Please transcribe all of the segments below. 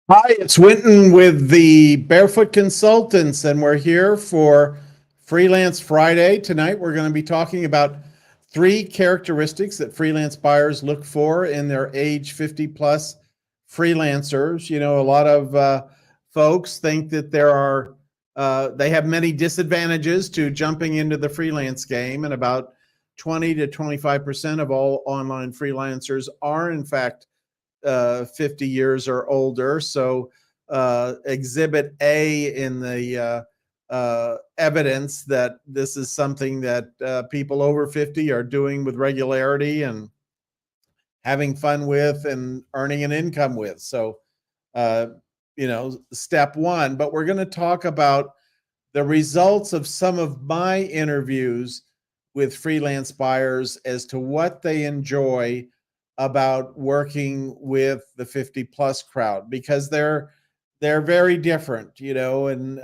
Hi, it's Winton with the Barefoot Consultants, and we're here for Freelance Friday. Tonight, we're going to be talking about three characteristics that freelance buyers look for in their age 50 plus freelancers. You know, a lot of folks think that they have many disadvantages to jumping into the freelance game, and about 20 to 25% of all online freelancers are, in fact, 50 years or older. So, Exhibit A in the evidence that this is something that people over 50 are doing with regularity and having fun with and earning an income with. So, uh, step one. But we're going to talk about the results of some of my interviews with freelance buyers as to what they enjoy about working with the 50 plus crowd, because they're very different, and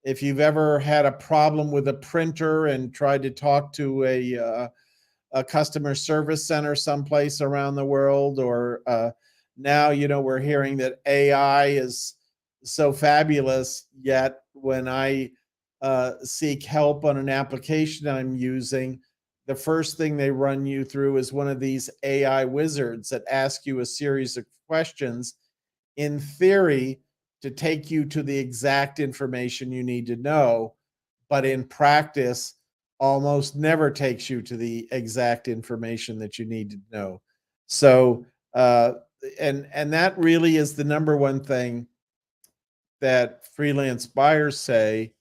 if you've ever had a problem with a printer and tried to talk to a customer service center someplace around the world, or now, we're hearing that AI is so fabulous, yet when I seek help on an application I'm using, the first thing they run you through is one of these AI wizards that ask you a series of questions, in theory, to take you to the exact information you need to know, but in practice, almost never takes you to the exact information that you need to know. So, and that really is the number one thing that freelance buyers say,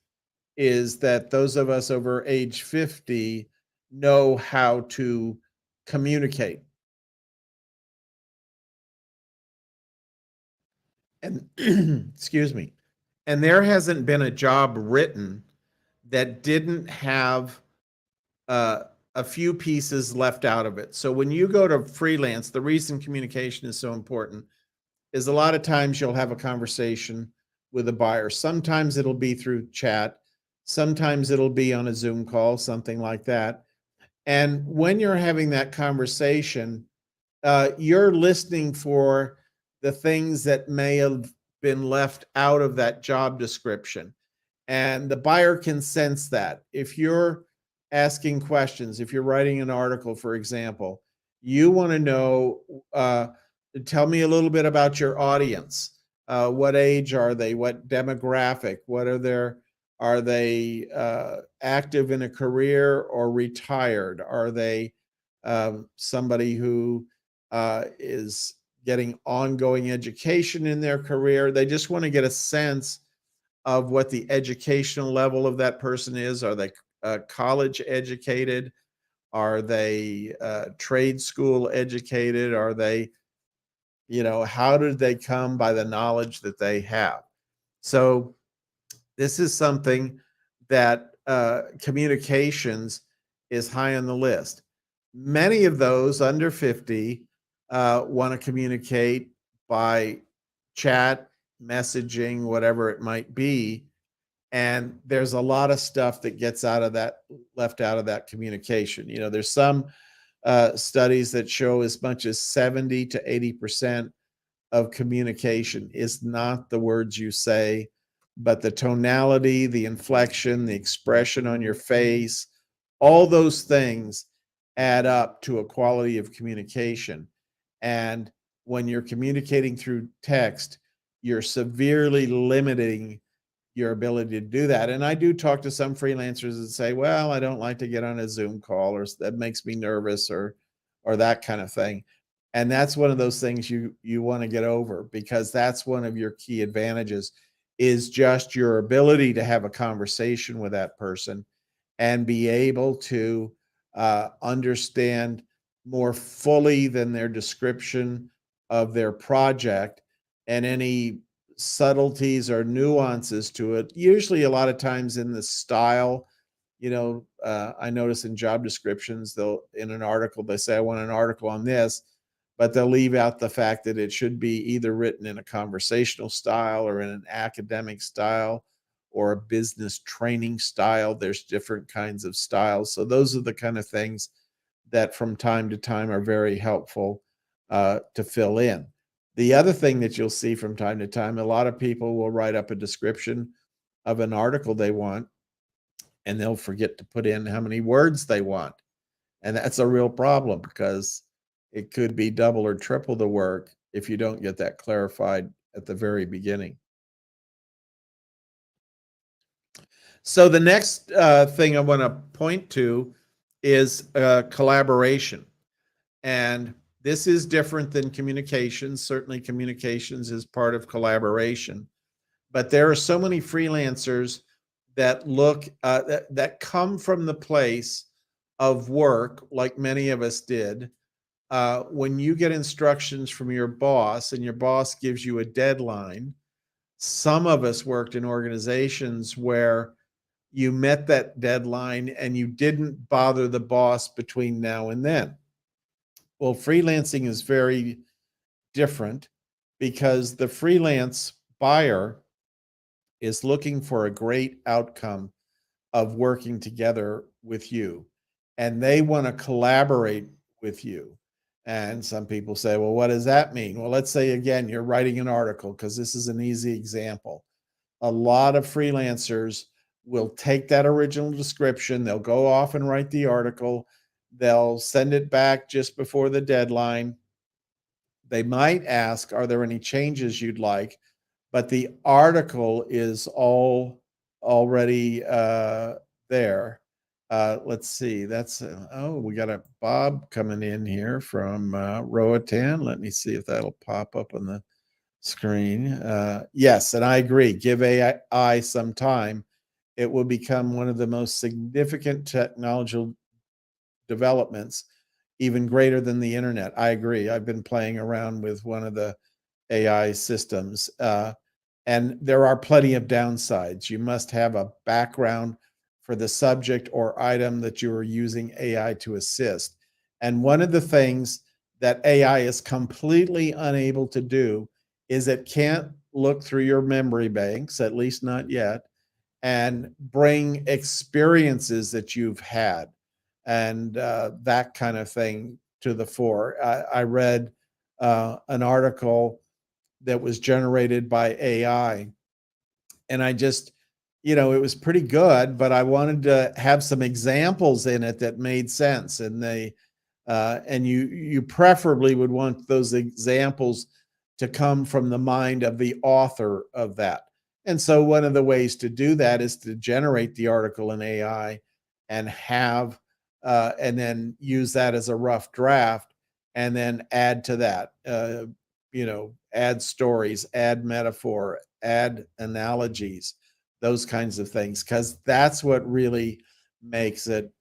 is that those of us over age 50 know how to communicate. And excuse me. And there hasn't been a job written that didn't have uh, a few pieces left out of it. So when you go to freelance, the reason communication is so important is a lot of times you'll have a conversation with a buyer. Sometimes it'll be through chat, sometimes it'll be on a Zoom call, something like that. And when you're having that conversation, you're listening for the things that may have been left out of that job description. And the buyer can sense that. If you're asking questions, if you're writing an article, for example, you want to know, tell me a little bit about your audience. What age are they? What demographic? Are they active in a career or retired? Are they somebody who is getting ongoing education in their career? They just want to get a sense of what the educational level of that person is. Are they college educated? Are they trade school educated? Are they, how did they come by the knowledge that they have? So this is something that communications is high on the list. Many of those under 50 want to communicate by chat, messaging, whatever it might be. And there's a lot of stuff that gets out of that, left out of that communication. There's some studies that show as much as 70 to 80% of communication is not the words you say, but the tonality, the inflection, the expression on your face. All those things add up to a quality of communication. And when you're communicating through text, you're severely limiting your ability to do that. And I do talk to some freelancers that say, well, I don't like to get on a Zoom call, or that makes me nervous, or that kind of thing. And that's one of those things you want to get over, because that's one of your key advantages, is just your ability to have a conversation with that person and be able to understand more fully than their description of their project, and any subtleties or nuances to it. Usually, a lot of times in the style, I notice in job descriptions, in an article, they say, I want an article on this, but they'll leave out the fact that it should be either written in a conversational style, or in an academic style, or a business training style. There's different kinds of styles. So those are the kind of things that from time to time are very helpful to fill in. The other thing that you'll see from time to time, a lot of people will write up a description of an article they want, and they'll forget to put in how many words they want. And that's a real problem because it could be double or triple the work if you don't get that clarified at the very beginning. So the next thing I want to point to is collaboration. And this is different than communications. Certainly, communications is part of collaboration. But there are so many freelancers that that come from the place of work, like many of us did. When you get instructions from your boss and your boss gives you a deadline, some of us worked in organizations where you met that deadline and you didn't bother the boss between now and then. Well, freelancing is very different because the freelance buyer is looking for a great outcome of working together with you, and they want to collaborate with you. And some people say, well, what does that mean? Well, let's say again, you're writing an article, because this is an easy example. A lot of freelancers will take that original description, they'll go off and write the article, they'll send it back just before the deadline. They might ask, are there any changes you'd like? But the article is all already there. Let's see. That's oh, we got a Bob coming in here from Roatan. Let me see if that'll pop up on the screen. Yes, and I agree. Give AI some time. It will become one of the most significant technological developments, even greater than the internet. I agree. I've been playing around with one of the AI systems. And there are plenty of downsides. You must have a background for the subject or item that you are using AI to assist. And one of the things that AI is completely unable to do is it can't look through your memory banks, at least not yet, and bring experiences that you've had and that kind of thing to the fore. I read an article that was generated by AI. And I just, it was pretty good, but I wanted to have some examples in it that made sense. And and you preferably would want those examples to come from the mind of the author of that. And so one of the ways to do that is to generate the article in AI and and then use that as a rough draft and then add to that. Add stories, add metaphor, add analogies, those kinds of things, because that's what really makes it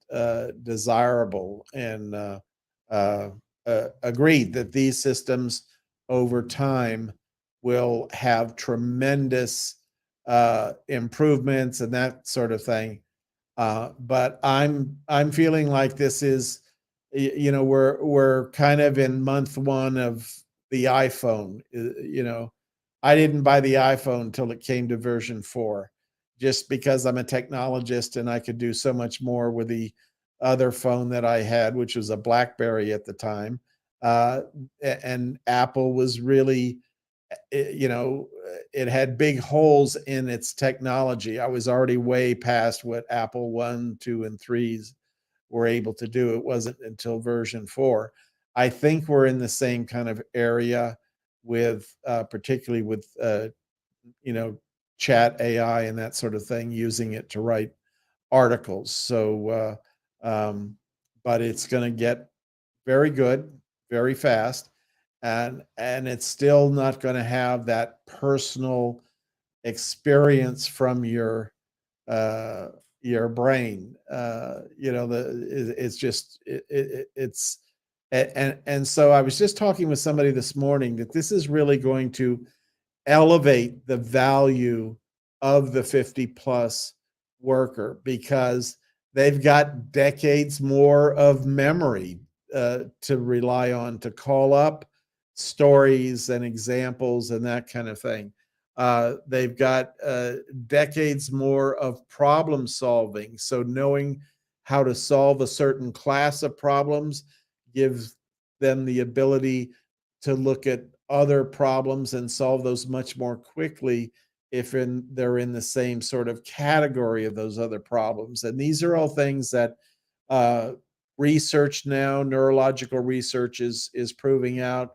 desirable. And agreed that these systems over time will have tremendous improvements and that sort of thing. But I'm feeling like this is, we're kind of in month one of the iPhone. I didn't buy the iPhone until it came to version 4, just because I'm a technologist and I could do so much more with the other phone that I had, which was a BlackBerry at the time. And Apple was really, it had big holes in its technology. I was already way past what Apple 1, 2, and 3s were able to do. It wasn't until version 4. I think we're in the same kind of area with, particularly with, chat AI and that sort of thing, using it to write articles. So, but it's going to get very good, very fast, and it's still not going to have that personal experience from your brain. It's just it's and so I was just talking with somebody this morning that this is really going to elevate the value of the 50 plus worker, because they've got decades more of memory to rely on to call up stories and examples and that kind of thing. They've got decades more of problem solving. So knowing how to solve a certain class of problems gives them the ability to look at other problems and solve those much more quickly if they're in the same sort of category of those other problems. And these are all things that uh, research now, neurological research is proving out.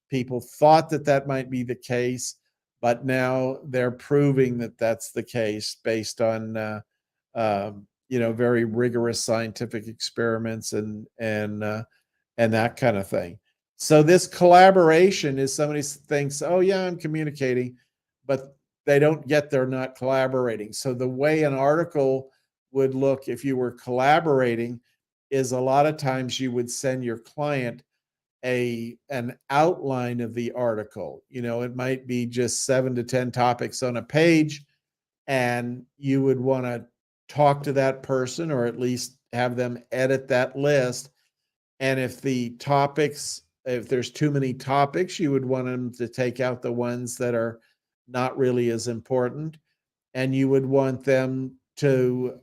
People thought that that might be the case, but now they're proving that that's the case based on very rigorous scientific experiments and that kind of thing. So this collaboration is somebody thinks, oh yeah, I'm communicating, but they don't get they're not collaborating. So the way an article would look if you were collaborating is a lot of times you would send your client an outline of the article. It might be just 7 to 10 topics on a page, and you would want to talk to that person or at least have them edit that list. And if there's too many topics, you would want them to take out the ones that are not really as important. And you would want them to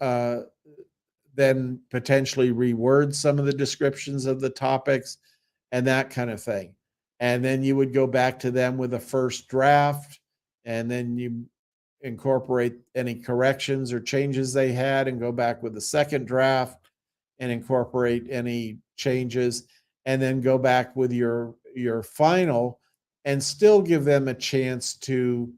then potentially reword some of the descriptions of the topics and that kind of thing. And then you would go back to them with a first draft, and then you incorporate any corrections or changes they had and go back with the second draft and incorporate any changes, and then go back with your final and still give them a chance to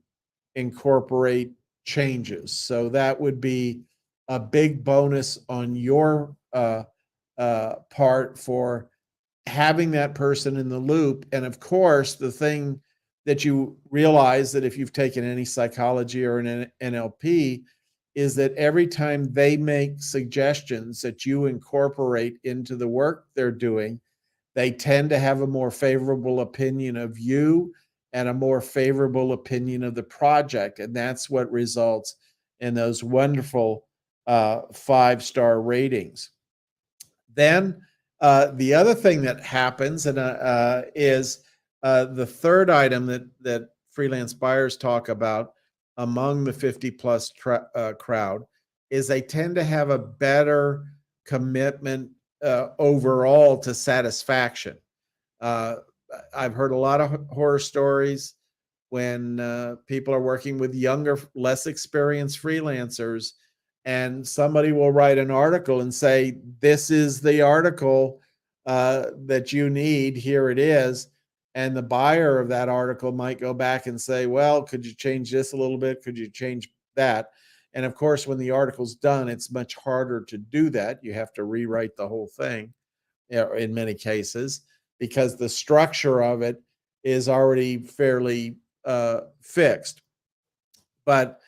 incorporate changes. So that would be a big bonus on your part for having that person in the loop. And of course, the thing that you realize that if you've taken any psychology or an NLP is that every time they make suggestions that you incorporate into the work they're doing, they tend to have a more favorable opinion of you and a more favorable opinion of the project. And that's what results in those wonderful 5-star ratings. Then the other thing that happens is the third item that freelance buyers talk about among the 50 plus crowd is they tend to have a better commitment overall to satisfaction. Uh, I've heard a lot of horror stories when people are working with younger, less experienced freelancers, and somebody will write an article and say, "This is the article that you need. Here it is." And the buyer of that article might go back and say, "Well, could you change this a little bit? Could you change that?" And of course, when the article's done, it's much harder to do that. You have to rewrite the whole thing in many cases because the structure of it is already fairly fixed. But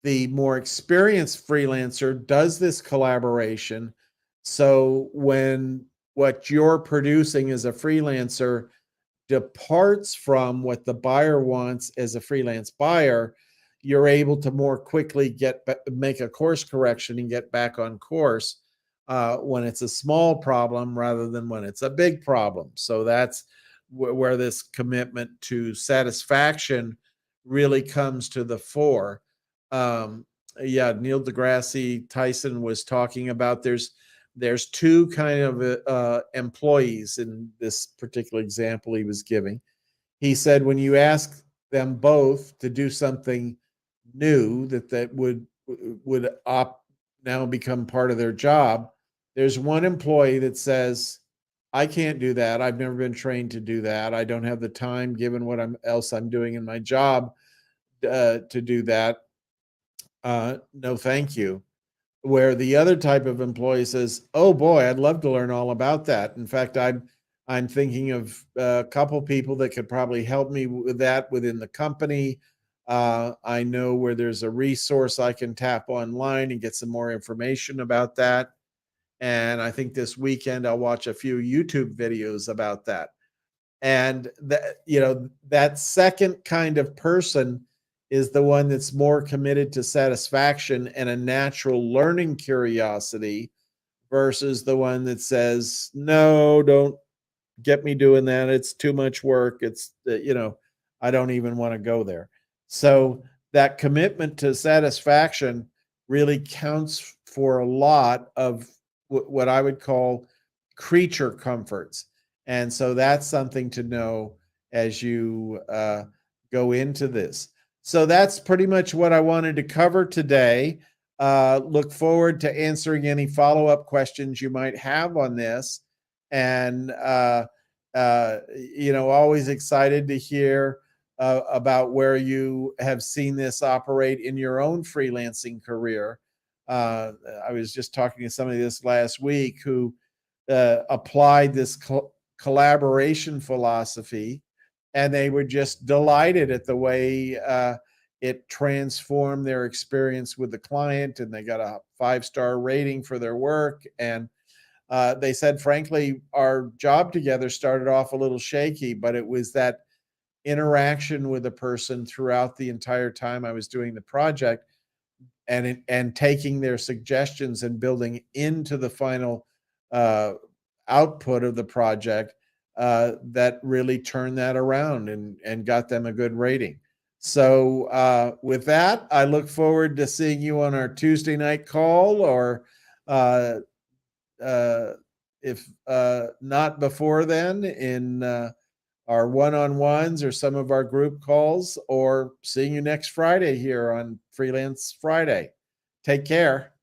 the more experienced freelancer does this collaboration. So when what you're producing as a freelancer departs from what the buyer wants as a freelance buyer, you're able to more quickly make a course correction and get back on course when it's a small problem rather than when it's a big problem. So that's where this commitment to satisfaction really comes to the fore. Um, yeah, Neil deGrasse Tyson was talking about there's two kind of employees in this particular example he was giving. He said when you ask them both to do something new that would now become part of their job, there's one employee that says, "I can't do that. I've never been trained to do that. I don't have the time, given what I'm doing in my job, to do that. No, thank you." Where the other type of employee says, "Oh boy, I'd love to learn all about that. In fact, I'm thinking of a couple people that could probably help me with that within the company. I know where there's a resource I can tap online and get some more information about that. And I think this weekend I'll watch a few YouTube videos about that." And that second kind of person is the one that's more committed to satisfaction and a natural learning curiosity versus the one that says, "No, don't get me doing that. It's too much work. I don't even want to go there." So that commitment to satisfaction really counts for a lot of what I would call creature comforts. And so that's something to know as you go into this. So that's pretty much what I wanted to cover today. Look forward to answering any follow-up questions you might have on this. And, always excited to hear about where you have seen this operate in your own freelancing career. I was just talking to somebody this last week who applied this collaboration philosophy, and they were just delighted at the way it transformed their experience with the client, and they got a 5-star rating for their work. And they said, frankly, our job together started off a little shaky, but it was that interaction with a person throughout the entire time I was doing the project, and taking their suggestions and building into the final uh, output of the project, that really turned that around and got them a good rating. So with that, I look forward to seeing you on our Tuesday night call, or uh, if not before then, in our one-on-ones or some of our group calls, or seeing you next Friday here on Freelance Friday. Take care.